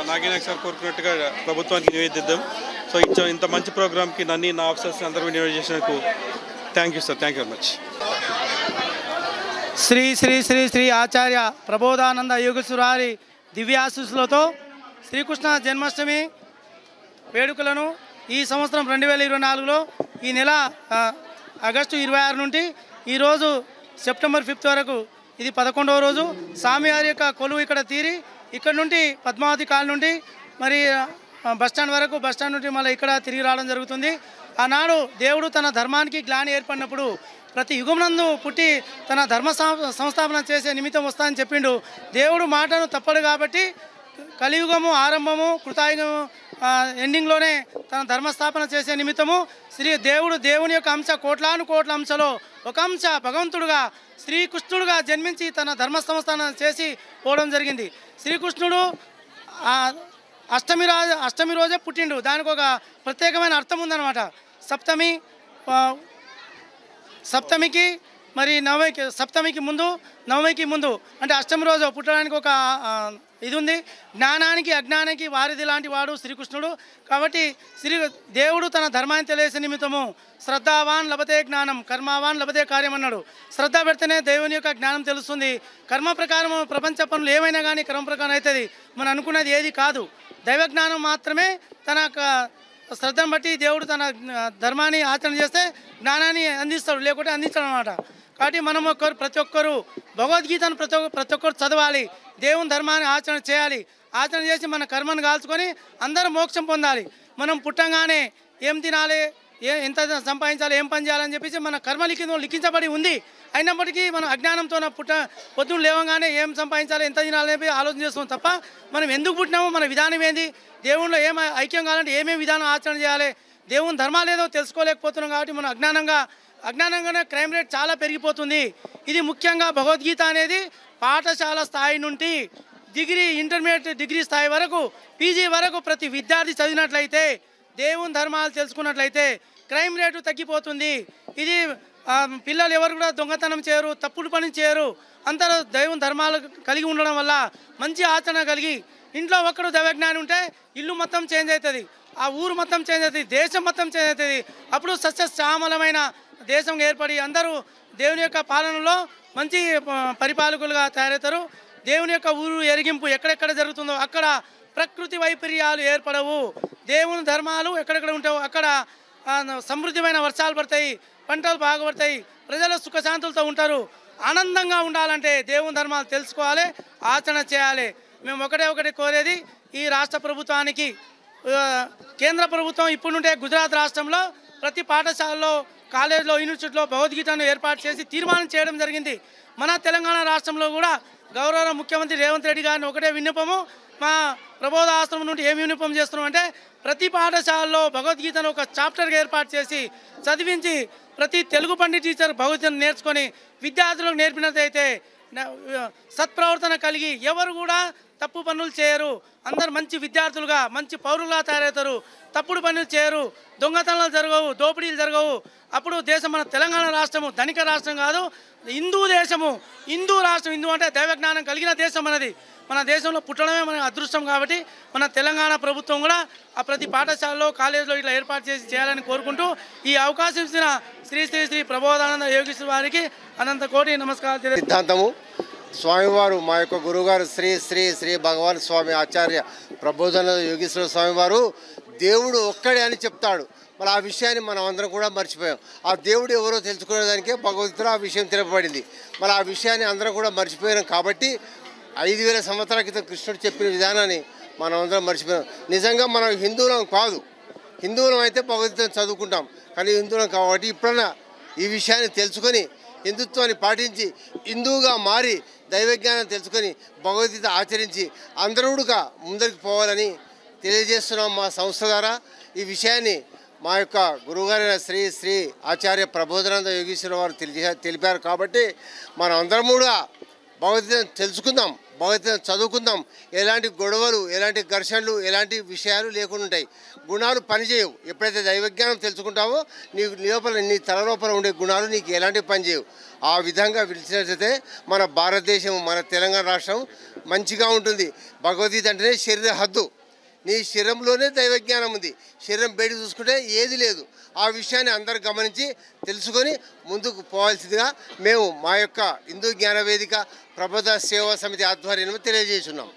నాగినాయక్ sir కోరుకున్నట్టుగా ప్రభుత్వానికి నివేదిద్దాం. So ఇంత మంచి ప్రోగ్రామ్కి నన్ను నా ఆఫీసర్స్ అందరూ వినియోగం చేసినందుకు thank you sir. Thank you very much. Shri Shri Shri Shri Acharya Prabodhananda యోగేశ్వరారి దివ్యాశీస్సులతో శ్రీకృష్ణ జన్మాష్టమి వేడుకలను ఈ సంవత్సరం 2024లో ఈ నెల ఆగస్టు 26 నుండి ఈరోజు సెప్టెంబర్ 5 వరకు ఇది 11వ రోజు. స్వామివారి యొక్క కొలువు ఇక్కడ తీరి ఇక్కడ నుండి పద్మావతి కాల్ నుండి మరి బస్టాండ్ వరకు, బస్టాండ్ నుండి మళ్ళీ ఇక్కడ తిరిగి రావడం జరుగుతుంది. ఆనాడు దేవుడు తన ధర్మానికి గ్లాని ఏర్పడినప్పుడు ప్రతి యుగమునందు పుట్టి తన ధర్మ సంస్థాపన చేసే నిమిత్తం వస్తా అని చెప్పిండు. దేవుడు మాటను తప్పడు కాబట్టి కలియుగము ఆరంభము, కృతాయుగము ఎండింగ్లోనే తన ధర్మస్థాపన చేసే నిమిత్తము దేవుని యొక్క అంశ కోట్లాను కోట్ల అంశలో ఒక అంశ భగవంతుడుగా శ్రీకృష్ణుడుగా జన్మించి తన ధర్మ సంస్థాపన చేసి పోవడం జరిగింది. శ్రీకృష్ణుడు అష్టమి రోజే పుట్టిండు. దానికి ఒక ప్రత్యేకమైన అర్థం ఉందన్నమాట. సప్తమికి మరి సప్తమికి ముందు నవమికి ముందు అంటే అష్టమి రోజు పుట్టడానికి ఒక ఇది ఉంది. జ్ఞానానికి అజ్ఞానానికి వారిది లాంటి వాడు శ్రీకృష్ణుడు. కాబట్టి దేవుడు తన ధర్మాన్ని తెలియసే నిమిత్తము శ్రద్ధావాన్ లభతే జ్ఞానం కర్మావాన్ లభతే కార్యం అన్నాడు. శ్రద్ధ పెడితేనే దేవుని యొక్క జ్ఞానం తెలుస్తుంది. కర్మ ప్రకారం ప్రపంచ పనులు ఏమైనా కానీ కర్మ ప్రకారం అవుతుంది. మనం అనుకున్నది ఏది కాదు. దైవ జ్ఞానం మాత్రమే తన శ్రద్ధను బట్టి దేవుడు తన ధర్మాన్ని ఆచరణ చేస్తే జ్ఞానాన్ని అందిస్తాడు, లేకుంటే అందించడం అన్నమాట. కాబట్టి మనం ప్రతి ఒక్కరూ భగవద్గీతను ప్రతి ఒక్కరు చదవాలి. దేవుని ధర్మాన్ని ఆచరణ చేయాలి. ఆచరణ చేసి మన కర్మను కాల్చుకొని అందరూ మోక్షం పొందాలి. మనం పుట్టంగానే ఏం తినాలి, ఎంత సంపాదించాలి, ఏం పని చేయాలని చెప్పేసి మన కర్మ లిఖించబడి ఉంది. అయినప్పటికీ మనం అజ్ఞానంతో పొద్దున్న లేవగానే ఏం సంపాదించాలి, ఎంత తినాలని చెప్పి ఆలోచన చేస్తాం తప్ప మనం ఎందుకు పుట్టినామో, మన విధానం ఏంది, దేవుళ్ళు ఏం ఐక్యం కావాలంటే ఏమేమి విధానం ఆచరణ చేయాలి, దేవుని ధర్మాలు ఏదో తెలుసుకోలేకపోతున్నాం. కాబట్టి మనం అజ్ఞానంగానే క్రైమ్ రేట్ చాలా పెరిగిపోతుంది. ఇది ముఖ్యంగా భగవద్గీత అనేది పాఠశాల స్థాయి నుండి ఇంటర్మీడియట్ డిగ్రీ స్థాయి వరకు, పీజీ వరకు ప్రతి విద్యార్థి చదివినట్లయితే, దేవుని ధర్మాలు తెలుసుకున్నట్లయితే క్రైమ్ రేటు తగ్గిపోతుంది. ఇది పిల్లలు ఎవరు కూడా దొంగతనం చేయరు, తప్పుడు పని చేయరు. అందరూ దేవుని ధర్మాలు కలిగి ఉండడం వల్ల మంచి ఆచరణ కలిగి ఇంట్లో ఒక్కడు దైవజ్ఞాని ఉంటే ఇల్లు మొత్తం చేంజ్ అవుతుంది, ఆ ఊరు మొత్తం చేంజ్ అవుతుంది, దేశం మొత్తం చేంజ్ అవుతుంది. అప్పుడు సస్యశ్యామలమైన దేశం ఏర్పడి అందరూ దేవుని యొక్క పాలనలో మంచి పరిపాలకులుగా తయారవుతారు. దేవుని యొక్క ఊరు ఎరిగింపు ఎక్కడెక్కడ జరుగుతుందో అక్కడ ప్రకృతి వైపర్యాలు ఏర్పడవు. దేవుని ధర్మాలు ఎక్కడెక్కడ ఉంటావో అక్కడ సమృద్ధిమైన వర్షాలు పడతాయి, పంటలు బాగుపడతాయి, ప్రజలు సుఖశాంతులతో ఉంటారు. ఆనందంగా ఉండాలంటే దేవుని ధర్మాలు తెలుసుకోవాలి, ఆచరణ చేయాలి. మేము ఒకటే కోరేది ఈ రాష్ట్ర ప్రభుత్వానికి, కేంద్ర ప్రభుత్వం ఇప్పుడు నుండే గుజరాత్ రాష్ట్రంలో ప్రతి పాఠశాలలో, కాలేజీలో, యూనివర్సిటీలో భగవద్గీతను ఏర్పాటు చేసి తీర్మానం చేయడం జరిగింది. మన తెలంగాణ రాష్ట్రంలో కూడా గౌరవ ముఖ్యమంత్రి రేవంత్ రెడ్డి గారిని ఒకటే విన్నపము, మా ప్రబోధ ఆశ్రమం నుండి ఏమి విన్నపం చేస్తున్నాం అంటే ప్రతి పాఠశాలలో భగవద్గీతను ఒక చాప్టర్గా ఏర్పాటు చేసి చదివించి ప్రతి తెలుగు పండిత టీచర్ భగవద్గీతను నేర్చుకొని విద్యార్థులకు నేర్పినట్లయితే సత్ప్రవర్తన కలిగి ఎవరు కూడా తప్పు పనులు చేయరు, అందరు మంచి విద్యార్థులుగా మంచి పౌరులుగా తయారవుతారు, తప్పుడు పనులు చేయరు, దొంగతనాలు జరగవు, దోపిడీలు జరగవు. అప్పుడు దేశం మన తెలంగాణ రాష్ట్రము ధనిక రాష్ట్రం కాదు, హిందూ దేశము, హిందూ రాష్ట్రం. హిందూ అంటే దైవజ్ఞానం కలిగిన దేశం మనది. మన దేశంలో పుట్టడమే మన అదృష్టం. కాబట్టి మన తెలంగాణ ప్రభుత్వం కూడా ఆ ప్రతి పాఠశాలలో, కాలేజీలో ఇట్లా ఏర్పాటు చేయాలని కోరుకుంటూ ఈ అవకాశం ఇచ్చిన శ్రీ శ్రీ శ్రీ ప్రబోధానంద యోగేశ్వర వారికి అనంత కోటి నమస్కారాలు. సిద్ధాంతము స్వామివారు మా యొక్క గురువుగారు శ్రీ శ్రీ శ్రీ భగవాన్ స్వామి ఆచార్య ప్రబోధానంద యోగేశ్వర స్వామివారు దేవుడు ఒక్కడే అని చెప్తాడు. మరి ఆ విషయాన్ని మనం అందరం కూడా మర్చిపోయాం. ఆ దేవుడు ఎవరో తెలుసుకునేదానికే భగవద్గీతలో ఆ విషయం తెలుపబడింది. మరి ఆ విషయాన్ని అందరం కూడా మర్చిపోయాం. కాబట్టి 5000 సంవత్సరాల క్రితం కృష్ణుడు చెప్పిన విధానాన్ని మనం అందరం మర్చిపోయాం. నిజంగా మనం హిందువులం కాదు, హిందువులం అయితే భగవద్గీతను చదువుకుంటాం, కానీ హిందువులం కాబట్టి ఇప్పుడన్నా ఈ విషయాన్ని తెలుసుకొని హిందుత్వాన్ని పాటించి హిందువుగా మారి దైవజ్ఞానం తెలుసుకొని భగవద్గీత ఆచరించి అందరూగా ముందరికి పోవాలని తెలియజేస్తున్నాం. మా సంస్థ ద్వారా ఈ విషయాన్ని మా యొక్క గురువుగారైన శ్రీ శ్రీ ఆచార్య ప్రబోధానంద యోగేశ్వర వారు తెలిపారు. కాబట్టి మనం అందరం కూడా భగవద్గీతను తెలుసుకుందాం, భగవద్గీత చదువుకుందాం. ఎలాంటి గొడవలు, ఎలాంటి ఘర్షణలు, ఎలాంటి విషయాలు లేకుండా ఉంటాయి. గుణాలు పనిచేయవు. ఎప్పుడైతే దైవజ్ఞానం తెలుసుకుంటావో నీ లోపల, నీ తల లోపల ఉండే గుణాలు నీకు ఎలాంటి పనిచేయవు. ఆ విధంగా పిలిచినట్లయితే మన భారతదేశం, మన తెలంగాణ రాష్ట్రం మంచిగా ఉంటుంది. భగవద్గీత అంటేనే శరీర హద్దు. నీ శరీరంలోనే దైవజ్ఞానం ఉంది. శరీరం బయట చూసుకుంటే ఏది లేదు. ఆ విషయాన్ని అందరూ గమనించి తెలుసుకొని ముందుకు పోవాల్సిందిగా మేము మా యొక్క హిందూ జ్ఞాన వేదిక ప్రబోధ సేవా సమితి ఆధ్వర్యంలో తెలియజేస్తున్నాం.